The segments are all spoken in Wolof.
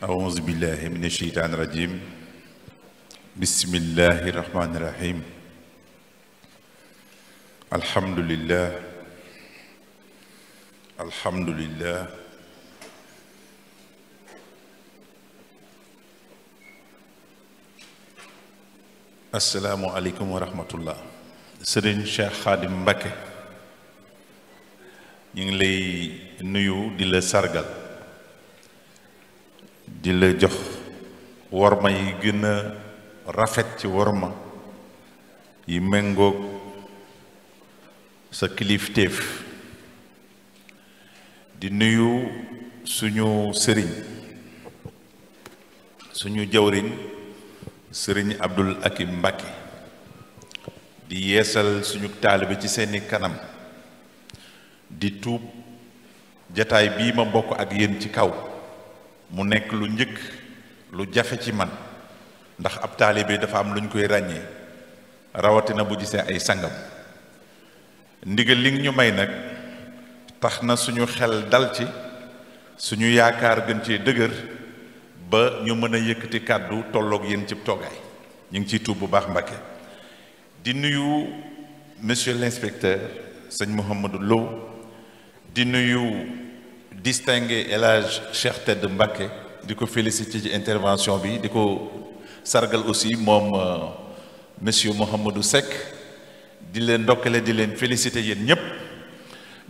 أعوذ بالله من الشيطان الرجيم بسم الله الرحمن الرحيم الحمد لله الحمد لله السلام عليكم ورحمة الله Serigne Cheikh Khadim Mbacké ñu ngi lay nuyu di la sargal di la jox worma yi gën a rafet ci worma yi méngoog sa kilifteef di nuyu suñu sëriñ suñu jawriñ sëriñ Abdul Hakim Mbacké di yeesal suñu taalibe ci seeni kanam di tuub jataay bii ma bokk ak yéen ci kaw mu nekk lu njëkk lu jafe ci man ndax ab taalibe dafa am lu ñu koy ràññee rawatina bu gisee ay sangam ndigal li ñu may nag tax na suñu xel dal ci suñu yaakaar gën cee dëgër ba ñu mën a yëkkati kàddu tolloog yéen ci toogaay ñu ngi ciy tuub bu baax Mbacké di nuyu monsieur l'inspecteur sëñ Mouhamadou Lo di nuyu distingué El Hadj Cheikh Tedd Mbacké di ko féliciter ci intervention bi di ko sargal aussi moom monsieur Mouhamadou Seck di leen ndokkale di leen féliciter yéen ñëpp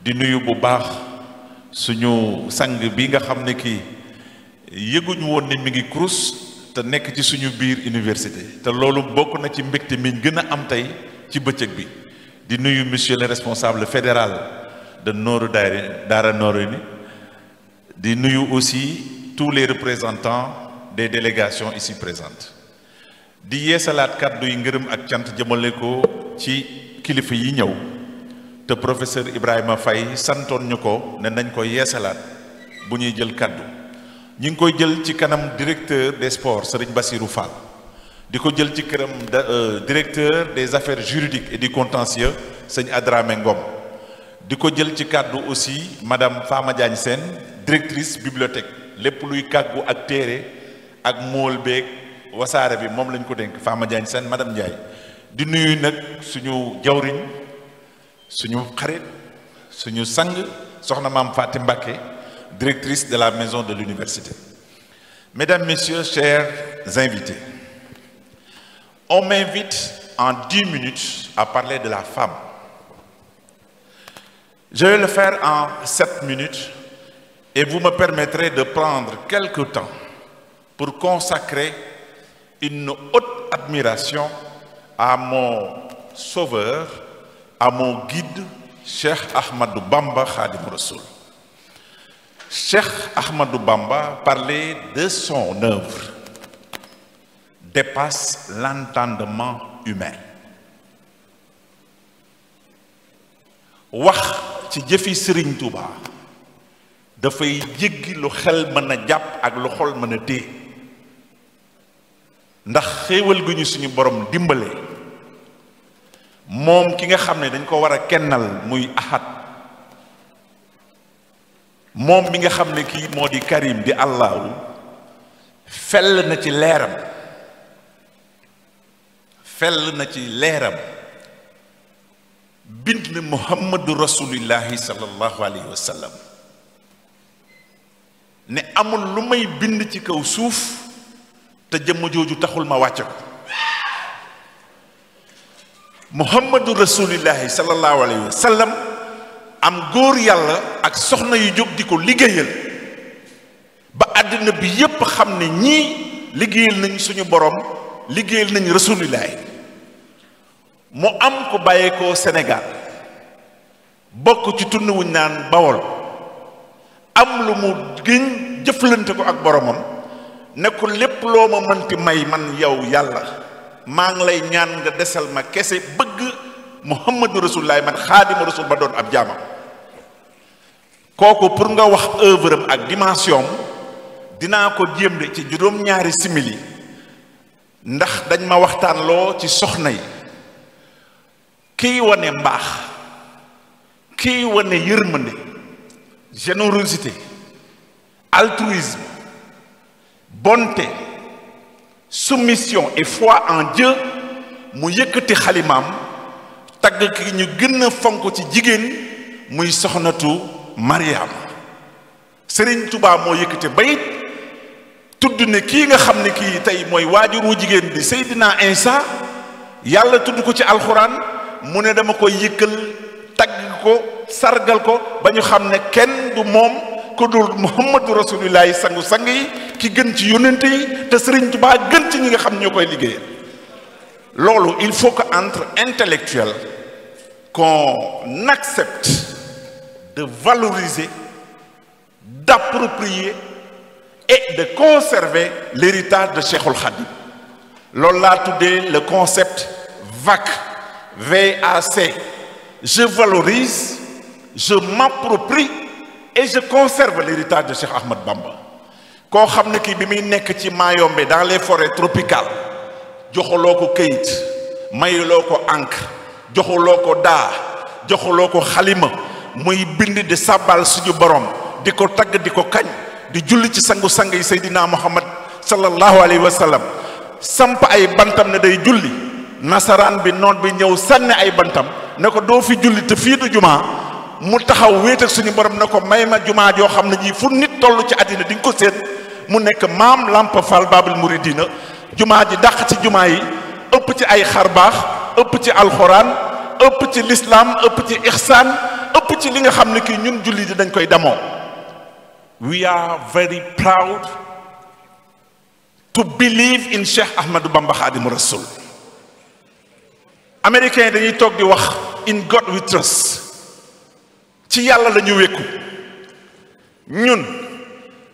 di nuyu bu baax suñu sang bi nga xam ne kii yëguñu woon ne mi ngi crous te nekk ci suñu biir université te loolu bokk na ci mbégte mi gën a am tey ci bëccëg bi di nuyu monsieur le responsable fédéral de Nourou Daara Noreyni di nuyu aussi tous les représentants des délégations ici présentes di yeesalaat kàddu yi ngërëm ak cant jëmale ko ci kilifa yi ñëw te professeur Ibrahima Faye santoon ñu ko ne nañ ko yeesalaat bu ñuy jël kàddu ñu ngi koy jël ci kanam directeur des sports Serigne Bassirou Fall di ko jël ci kanam directeur des affaires juridiques et du contentieux sëñ Adramé Ngom di ko jël ci kàddu aussi madame Fama Diagne Sène directrice bibliothèque lépp luy kàggu ak téere ak mool beeg wasaare bi moom lañ ko dénk Fama Diagne Sène madame Ndiaye di nuyu nag suñu jawriñ suñu xarit suñu sang soxna maam Fatim Mbacké directrice de la maison de l'université. Mesdames, Messieurs, chers invités, on m'invite en 10 minutes à parler de la femme. Je vais le faire en 7 minutes et vous me permettrez de prendre quelque temps pour consacrer une haute admiration à mon sauveur, à mon guide, Cheikh Ahmadou Bamba Khadim Rassoul. Cheikh Ahmadou Bamba, parler de son œuvre dépasse l'entendement humain. wax ci jëfi Serigne Touba dafay jéggi lu xel mën a jàpp ak lu xol mën a téye ndax xéewal gu ñu suñu borom dimbale moom ki nga xam ne dañ ko war a kennal muy ahad moom mi nga xam ne kii moo di karim di allahu fell na ci leeram bind na muhammadu rasulillahi sallallahu alayhi wa sallam ne amul lu may bind ci kaw suuf te jëmm jooju taxul ma wàcce ko muhammadu rasulillahi sallallahu alayhi wa sallam am góor yàlla ak soxna yu jóg di ko liggéeyal ba àddina bi yépp xam ne ñii liggéeyal nañ suñu borom liggéeyal nañ rasulillahi mu am ko bàyyeekoo Sénégal bokk ci tund wuñ naan Bawol am lu mu gën jëflante ko ak boromam ne ko lépp loo ma mënti may man yow yàlla maa ngi lay ñaan nga desal ma kese bëgg muhammadu rasulullah man xaadimu rasul ba doon ab jaamam kooku pour nga wax œuvre am ak dimension dinaa ko jéem de ci juróom-ñaari simili ndax dañ ma waxtaan loo ci soxna yi kiy wane mbaax kiy wane yërmande générosité altruisme bonté, soumission et foi en Dieu mu yëkkati xalimaam tagg ki ñu gën a fonk ci jigéen muy soxnatu Mariam. Serigne Touba moo yëkkati bayit tudd ne kii nga xam ne kii tey mooy waajuru jigéen bi Seydina Isa yàlla tudd ko ci alxuraan mu ne dama koy yëkkal tagg ko sargal ko ba ñu xam ne kenn du moom ku dul Muhammadu Rasulillahi sangu sang yi ki gën ci yónnente yi te Serigne Touba gën ci ñi nga xam ñoo koy liggéeyal. loolu il faut que entre intellectuels qu'on accepte de valoriser, d'approprier et de conserver l'héritage de Cheikhoul Khadim. loolu laa tuddee le concept VAC, VAC. Je valorise, je m'approprie et je conserve l'héritage de Cheikh Ahmad Bamba. koo xam ne kii bi muy nekk ci Mayombe dans les forêts tropicales joxuloo ko këyit mayuloo ko encre joxuloo ko daa joxuloo ko xalima muy bind di sàbbal suñu borom di ko tagg di ko kañ di julli ci sangu-sang yi Seydina Muhammad sallallahu alayhi wa sallam samp ay bantam ne day julli nasaraan bi noon bi ñëw sànni ay bantam ne ko doo fi julli te fii du jumaa mu taxaw wéet ak suñu borom ne ko may ma jumaa joo xam ne ji fu nit toll ci àddina di nga ko seet mu nekk maam Lamp Fall Babul Mouridina jumaa ji dàq ci jumaa yi ëpp ci ay xarbaax ëpp ci alxuraan ëpp ci lislaam ëpp ci ihsaan ëpp ci li nga xam ne kii ñun julli di dañ koy demoo. We are very proud to believe in Cheikh Ahmadou Bamba Khadimu Rasul. Américains dañuy toog di wax in God we trust, ci yàlla la ñu wékku. ñun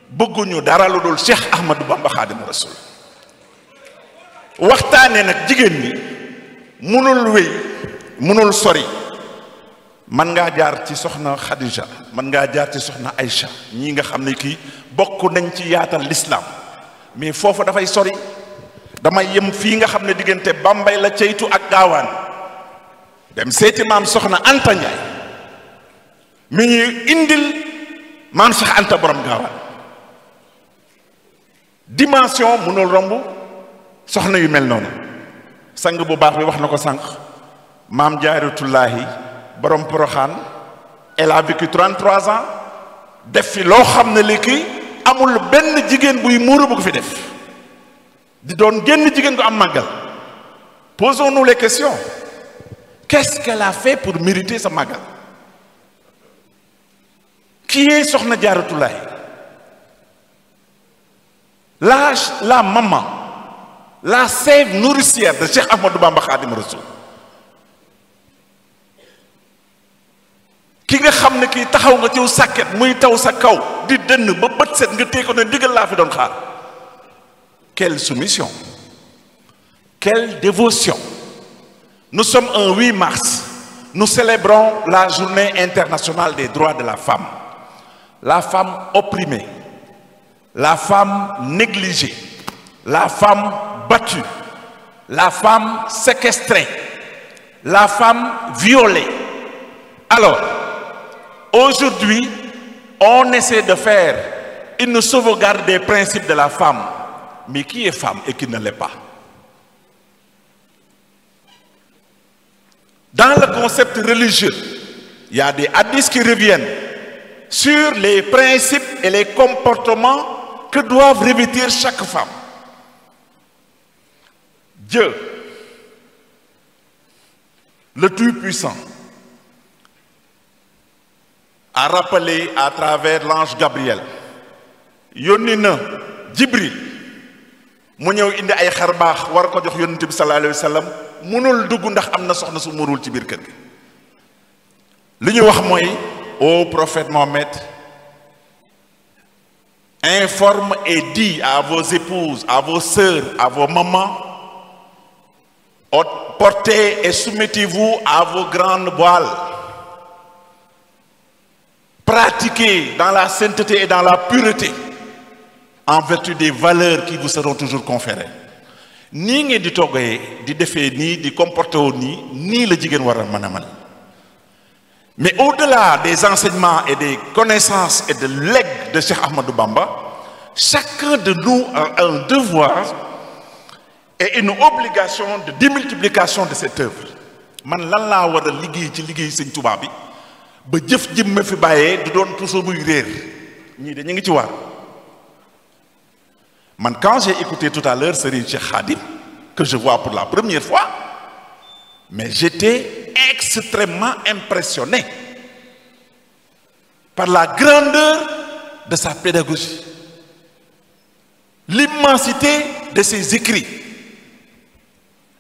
bëgguñu dara lu dul Cheikh Ahmadou Bamba Khadimu Rasul. waxtaane nag jigéen ñi mënul wéy mënul sori. man ngaa jaar ci soxna Khadija man ngaa jaar ci soxna Aïcha ñii nga xam ne kii bokk nañ ci yaatal l'islam mais foofu dafay sori. damay yem fii nga xam ne diggante Bambey la ceytu ak gaawaan dem seeti maam soxna Anta Ndiaye mi ñuy indil maam Cheikh Anta borom gaawaan. dimension mënul romb soxna yu mel noonu. sang bu baax bi wax na ko sànq maam Jaaratullaahi borom Poroxaan elle a vécu 33 ans def fi loo xam ne li kii amul benn jigéen buy muuru bu ko fi def di doon génn jigéen ko am màggal. posons-nous les questions. Qu'est-ce qu'elle a fait pour mériter sa màggal? Qui est soxna Jaaratullaahi? La maman, la sève nourricière de Cheikh Ahmadou Bamba Khadim Rasoul. ki nga xam ne kii taxaw nga ciw sàkket muy taw sa kaw di dënn ba bët set nga téye ko ne ndigal laa fi doon xaar. Quelle soumission, quelle dévotion. Nous sommes un 8 mars, nous célébrons la journée internationale des droits de la femme. La femme opprimée, la femme négligée, la femme battue, la femme séquestrée, la femme violée. Alors, aujourd'hui, on essaie de faire une sauvegarde des principes de la femme. Mais qui est femme et qui ne l'est pas? Dans le concept religieux, il y a des hadiths qui reviennent sur les principes et les comportements que doivent revêtir chaque femme. Dieu, le Tout-Puissant, a rappelé à travers l'ange Gabriel, yónni na Jibril mu ñëw indi ay xar baax war ko jox yonent bi sallallahu alayhi wa sallam mënul dugg ndax am na soxna su muurul ci biir kër gi. li ñu wax mooy ô prophète Mohammed, informe et dis à vos épouses, à vos sœurs, à vos mamans, portez et soumettez-vous à vos grandes voiles. Pratiquez dans la sainteté et dans la pureté en vertu des valeurs qui vous seront toujours conférées. nii ngeen di toggee di defee nii di comporté wu nii la jigéen war a mën a mel. Mais au-delà des enseignements et des connaissances et de legs de Cheikh Ahmadou Bamba, chacun de nous a un devoir et une obligation de démultiplication de cette œuvre. Man lan laa war a liggéey ci liggéey Sëñ Tuubaa bi ba jëf jëm ma fi bàyyee du doon puso buy réer ñii de ñu ngi ci waar. Man quand j'ai écouté tout à l'heure Serigne Cheikh Khadim que je vois pour la première fois, mais j'étais extrêmement impressionné par la grandeur de sa pédagogie, l'immensité de ses écrits,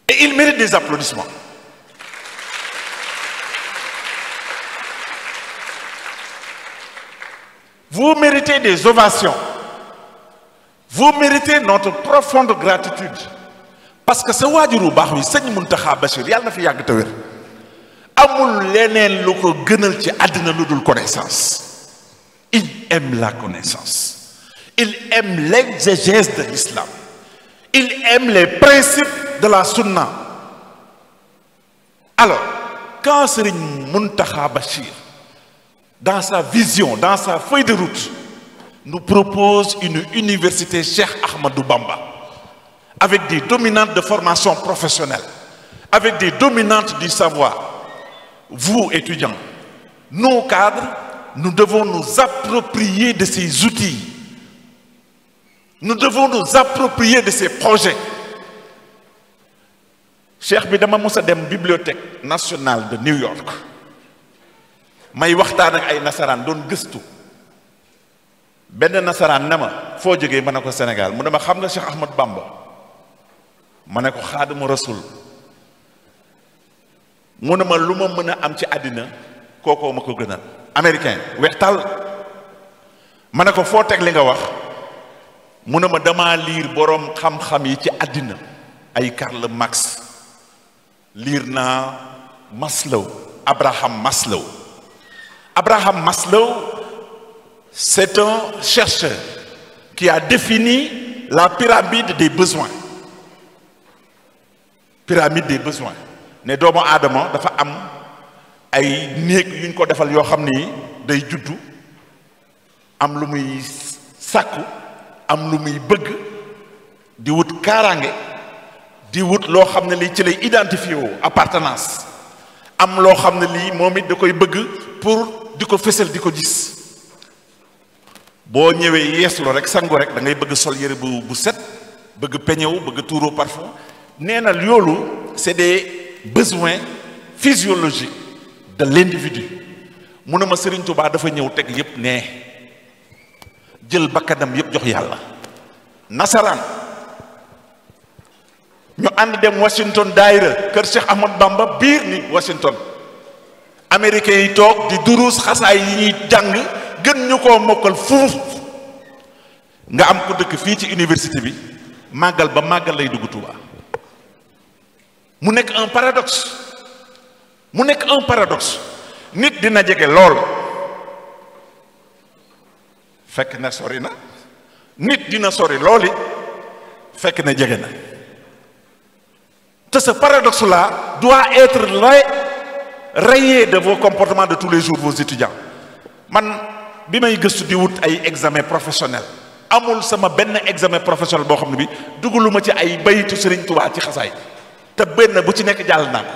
et il mérite des applaudissements. Vous méritez des ovations. Vous méritez notre profonde gratitude. Parce que ce waajuru baax wi Sëñ Muntaxa Bachir yàlla na fi yàgg te wér amul leneen lu ko gënal ci àddina lu dul connaissance. Il aime la connaissance. Il aime l'exégèse de l'islam. Il aime les principes de la sunna. Alors, quand Serigne Muntaxa Bachir, dans sa vision, dans sa feuille de route, nous propose une université Cheikh Ahmadou Bamba, avec des dominantes de formation professionnelle, avec des dominantes du savoir, vous, étudiants, nos cadres, nous devons nous approprier de ces outils. Nous devons nous approprier de ces projets. Cheikh bi dama mos a dem bibliothèque nationale de New York may waxtaan ak ay nasaraan doon gëstu benn nasaraan ne ma foo jógee ma ne ko Sénégal mu ne ma xam nga Cheikh Ahmad Bamba ma ne ko Xaadimu Rasul mu ne ma lu ma mën a am ci àddina kookoo ma ko gënal américain weextal ma ne ko foo teg li nga wax mu ne ma dama liir boroom xam-xam yi ci àddina ay Karl Marx liir naa Maslow, Abraham Maslow. Abraham Maslow, c'est un chercheur qui a défini la pyramide des besoins. Pyramide des besoins. Ne doomu aadama dafa am ay néeg yuñ ko defal yoo xam ni day juddu am lu muy sàkku am lu muy bëgg di wut kaaraange di wut loo xam ne lii ci lay identifié woo appartenance am loo xam ne lii moom it da koy bëgg pour di ko fësal di ko gis boo ñëwee yeeslu rek sangu rek da ngay bëgg sol yére bu set bëgg peñewu bëgg tuuroo parfum nee na loolu c'est des besoins physiologiques de l'individu mu ne ma Serigne Touba dafa ñëw teg yépp ne jël bakkanam yépp jox yàlla nasaraan ñu ànd dem Washington daayira kër Cheikh Ahmad Bamba biir ni Washington américains yi toog di duruus xasaay yi ñuy jàng gën ñu koo mokkal fuuf nga am ku dëkk fii ci université bi màggal ba màggal lay dugg Touba mu nekk un paradoxe mu nekk un paradoxe nit dina jege lool fekk na sori na nit dina sori looli fekk na jege na te ce paradoxe-là doit être rayé de vos comportements de tous les jours vos étudiants man bi may gëstu di wut ay examen professionnel amul sama benn examen professionnel boo xam ne bi dugaluma ci ay bayitu Serigne Touba ci xasaay te benn bu ci nekk jàll naa ko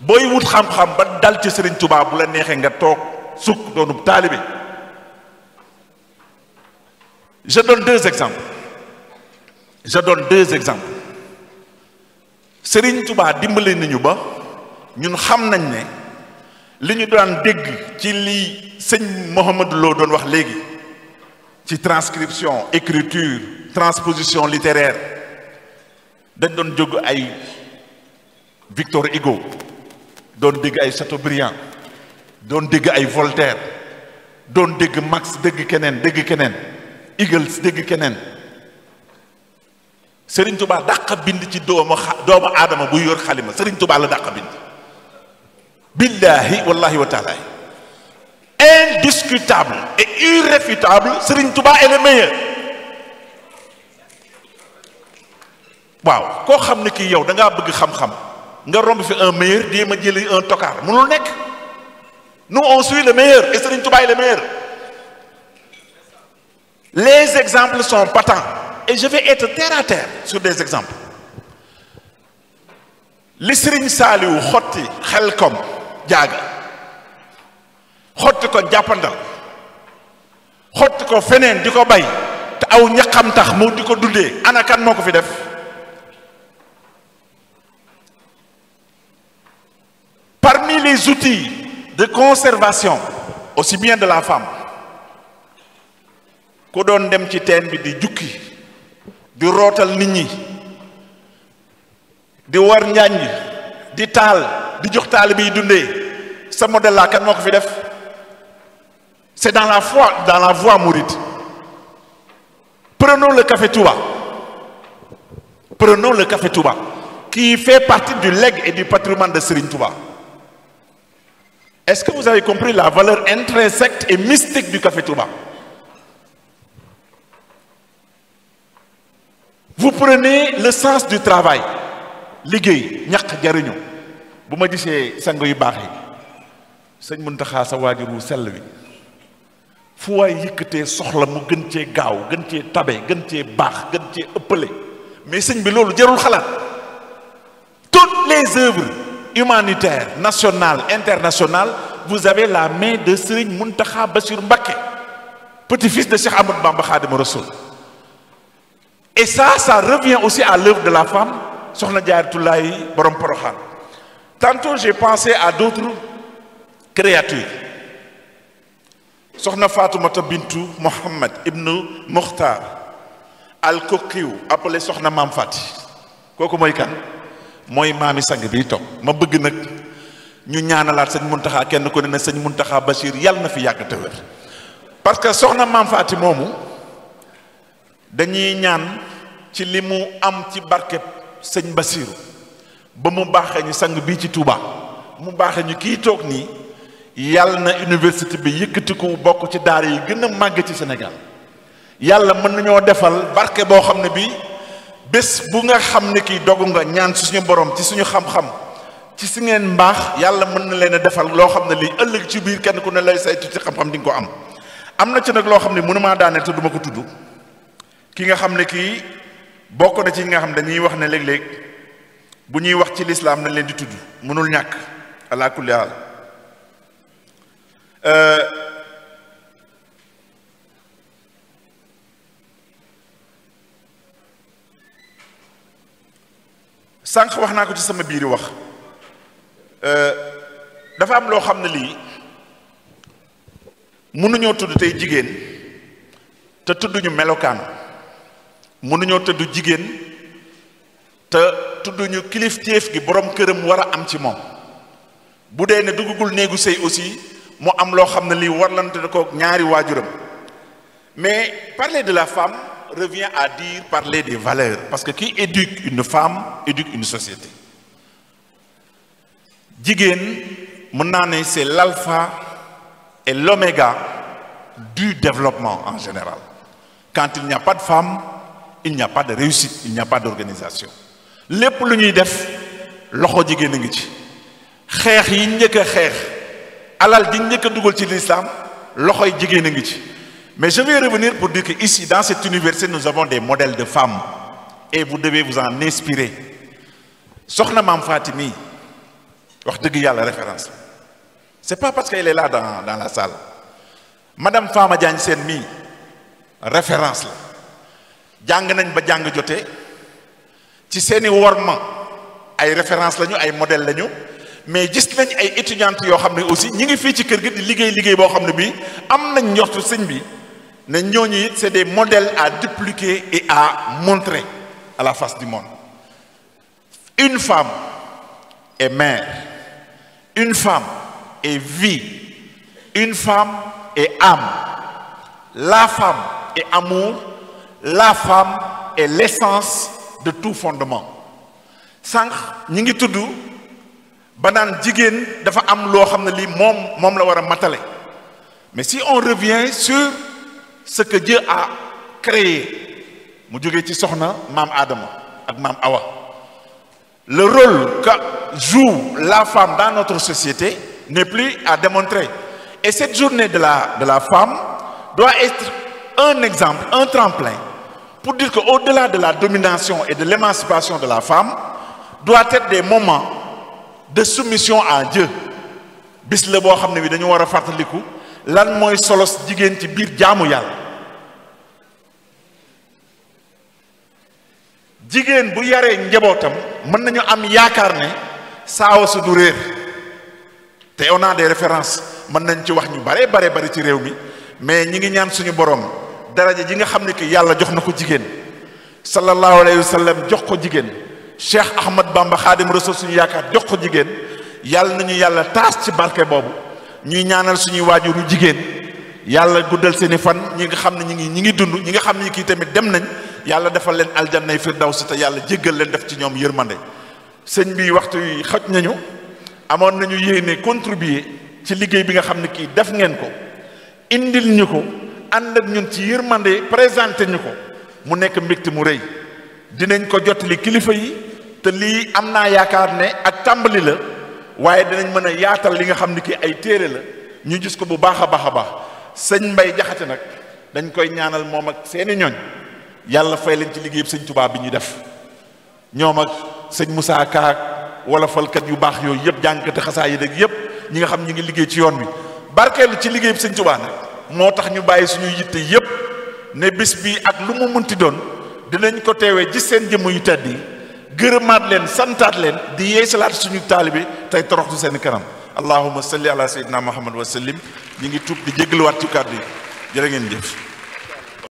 booy wut xam-xam ba dal ci Serigne Touba bu la neexee nga toog sukk doonub taalibe. Je donne deux exemples Serigne Touba dimbale nañu ba ñun xam nañ ne li ñu daan dégg ci li sëñ Mouhamadou Lo doon wax léegi ci transcription écriture transposition littéraire dañ doon jóg ay Victor Hugo doon dégg ay Chateaubriand doon dégg ay Voltaire doon dégg Marx dégg keneen Engels dégg keneen Serigne Touba dàq bind ci doomu aadama bu yor xalima Serigne Touba la dàq bind billahi wallahi wa taala indiscutable et irréfutable Serigne Touba est le meilleur. waaw koo xam ne kii yow da ngaa bëgg xam-xam nga romb fi un meilleur di ma jëli un tocard mënul nekk nous on suit le meilleur et Serigne Touba est le meilleur Les exemples sont patents et je vais être terre à terre sur des exemples. li Serigne Saliou xotti Xelkom jaaga xotti ko jàppandal xotti ko feneen di ko bay te aw ñaqam tax mu di ko dundee ana kan moo ko fi def parmi les outils de conservation aussi bien de la femme ku doon dem ci teen bi di jukki di rootal nit ñi di war njaañ di taal di jox taalibe yi dundee sa modèle la kan moo ko fi def c'est dans la voie mouride. Prenons le café Touba. Prenons le café Touba qui fait partie du legs et du patrimoine de Serigne Touba. Est-ce que vous avez compris la valeur intrinsèque et mystique du café Touba? Vous prenez le sens du travail. Liggéey ñaq jariñu bu ma gisee sang yu baax yi sëñ Muntaxa sa waajuru sell wi fu waay yëkkatee soxla mu gën cee gaaw gën cee tabe gën cee baax gën cee ëppale mais sëñ bi loolu jarul xalaat. Toutes les œuvres humanitaires nationales internationales vous avez la main de Serigne Muntaxa Bassirou Mbacké, petit-fils de Cheikh Ahmadou Bamba Khadimou Rassoul. Et ça revient aussi à l'œuvre de la femme Soxna Jaaratullaahi borom Porokhane. Tantôt j'ai pensé à d'autres créatures. Soxna Fatoumata Bintu Mohammed ibnu Mokhtar al-Kokiw appelé Soxna Maam Fati kooku mooy kan mooy maami sang bi toog ma bëgg nag ñu ñaanalaat sëñ Muntaxa kenn ku ne na sëñ Muntaxa Bachir yàlla na fi yàgg te wér parce que Soxna Maam Fati moomu dañuy ñaan ci li mu am ci barkeb sëñ Basiru ba mu baaxee ñu sang bii ci Touba mu baaxee ñu kii toog nii yàlla na université bi yëkkati ko bokk ci daara yi gën a màgg ci Sénégal yàlla mën nañoo defal barke boo xam ne bii bés bu nga xam ne kii dogu nga ñaan suñu borom ci suñu xam-xam ci si ngeen mbaax yàlla mën na leen a defal loo xam ne lii ëllëg ci biir kenn ku ne lay saytu ci xam-xam di nga ko am. am na ci nag loo xam ne mënumaa daaneel te duma ko tudd ki nga xam ne kii bokk na ci nga xam dañuy wax ne léeg-léeg bu ñuy wax ci lislaam nañ leen di tudd mënul ñàkk ala kulli haal sànq wax naa ko ci sama biir wax dafa am loo xam ne lii mënuñoo tudd tey jigéen te tudduñu melokaan mënuñoo tudd jigéen te tudduñu kilifteef gi borom këram war a am ci moom bu dee ne duggagul néegu sëy aussi mu am loo xam ne lii warlante ko ñaari waajuram mais parler de la femme revient à dire parler des valeurs parce que qui éduque une femme éduque une société. Jigéen mën naa ne c'est l'alpha et l'oméga du développement en général. Quand il n'y a pas de femme, il n'y a pas de réussite, il n'y a pas d'organisation. lépp lu ñuy def loxo jigéen a ngi ci xeex yi njëkk a xeex alal di njëkk a dugal ci l'islam loxoy jigéen a ngi ci. Mais je vais revenir pour dire que ici dans cette université nous avons des modèles de femmes et vous devez vous en inspirer. Soxna Maam Faati mi wax dëgg yàlla référence c'est pas parce qu'elle est là dans la salle. Madame Fama Diagne Sène mi référence la jàng nañ ba jàng jotee ci seeni worma ay référence lañu ay modèle lañu mais gis nañ ay étudiantes yoo xam ne aussi ñi ngi fii ci kër gi di liggéey boo xam ne bii am nañ njortu sëñ bi ne ñooñu it c'est des modèles à dupliquer et à montrer à la face du monde. Une femme est mère, une femme est vie, une femme est âme, la femme est amour, la femme est l'essence de tout fondement. Sànq ñi ngi tudd ba naan jigéen dafa am loo xam ne lii moom la war a matale mais si on revient sur ce que Dieu a créé mu jógee ci soxna maam Adama ak maam Awa, le rôle que joue la femme dans notre société n'est plus à démontrer et cette journée de la femme doit être un exemple, un tremplin pour dire qu'au-delà de la domination et de l'émancipation de la femme doit être des moments de soumission à Dieu. bis la boo xam ne bi dañu war a fàttaliku lan mooy solos jigéen ci biir jaamu yàlla. jigéen bu yaree njabootam mën nañu am yaakaar ne saawa su du réer te on a des références mën nañ ci wax ñu bare ci réew mi mais ñi ngi ñaan suñu borom daraja ji nga xam ne que yàlla jox na ko jigéen sallallahu alayhi wa sallam jox ko jigéen Cheikh Ahmad Bamba Khadim Rasul suñu yaakaar jox ko jigéen yàlla nañu yàlla taas ci barke boobu ñuy ñaanal suñuy waajuru jigéen yàlla guddal seeni fan ñi nga xam ne ñi ngi dund ñi nga xam ne kii tamit dem nañ yàlla defal leen aljannay firdawsi te yàlla jéggal leen def ci ñoom yërmande. sëñ bi waxtu yi xoj nañu amoon nañu yéene contribuer ci liggéey bi nga xam ne kii def ngeen ko indil ñu ko ànd ak ñun ci yërmande présenté ñu ko mu nekk mbégte mu rëy dinañ ko jottali kilifa yi te lii am naa yaakaar ne ak tàmbali la waaye dinañ mën a yaatal li nga xam ne kii ay téere la ñu gis ko bu baax a baax sëñ Mbay Jaxate nag dañ koy ñaanal moom ak seeni ñooñ yàlla fay leen ci liggéey sëñ Tuubaa bi ñu def ñoom ak sëñ Moussa Kaak wala falkat yu baax yooyu yëpp jàngkati xasaa yi dëgg yëpp ñi nga xam ñi ngi liggéey ci yoon bi barkeelu ci liggéey sëñ Tuubaa nag moo tax ñu bàyyi suñu yitte yëpp ne bis bi ak lu mu munti doon dinañ ko teewee gis seen jëmm yu tedd yi gërëmaat leen santaat leen di yeesalaat suñu taalibe tey toroxtu seen kanam allahumma salli ala sayyidina muhammad wa sallim ñi ngi tuub di jéggaluwaat ci kàddu yi jërë ngeen jëf